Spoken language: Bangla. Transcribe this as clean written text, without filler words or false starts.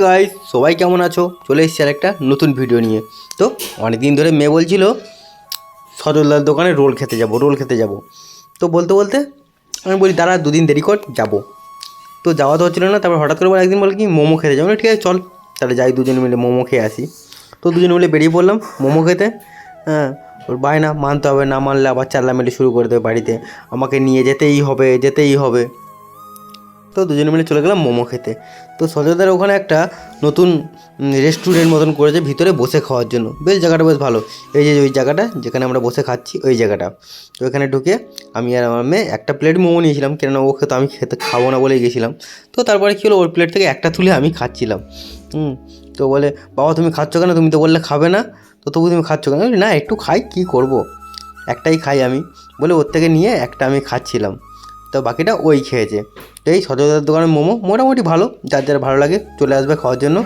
গাইস, সবাই কেমন আছো? চলে এসেছি আর একটা নতুন ভিডিও নিয়ে। তো অনেক দিন ধরে মেয়ে বলছিল সজলদার দোকানে রোল খেতে যাব। তো বলতে বলতে আমি বলি দাঁড়া দুদিন দেরি কর, যাবো। তো যাওয়া তো হচ্ছিলো না। তারপর হঠাৎ করে একদিন বলে কি মোমো খেতে যাবো। ঠিক আছে চল, তাহলে যাই দুজনে মিলে মোমো খেয়ে আসি। তো দুজনে মিলে বেরিয়ে পড়লাম মোমো খেতে। হ্যাঁ, ওর বায়না মানতে হবে, না মানলে আবার চাল্লামেলি শুরু করে দেবে বাড়িতে, আমাকে নিয়ে যেতেই হবে। তো দুজনে মিলে চলে গেলাম মোমো খেতে। তো সজলদার ওখানে একটা নতুন রেস্টুরেন্ট মতন করেছে ভিতরে বসে খাওয়ার জন্য। জায়গাটা বেশ ভালো। এই যে ওই জায়গাটা যেখানে আমরা বসে খাচ্ছি ওই জায়গাটা। তো ওখানে ঢুকে আমি আর আমার মেয়ে একটা প্লেট মোমো নিয়েছিলাম, কেননা ওকে তো আমি খাবো না বলেই গেছিলাম। তো তারপরে কী হলো, ওর প্লেট থেকে একটা তুলে আমি খাচ্ছিলাম। তো বলে বাবা তুমি খাচ্ছ কেন, তুমি তো বললে খাবে না, তো তবু তুমি খাচ্ছ কেন? না একটু খাই, কী করবো, একটাই খাই আমি বলে ওর থেকে নিয়ে একটা আমি খাচ্ছিলাম। তো বাকিটা ওই খেয়েছে। তো এই সজলদার দোকানের মোমো মোটামুটি ভালো, যার ভালো লাগে চলে আসবে খাওয়ার জন্য।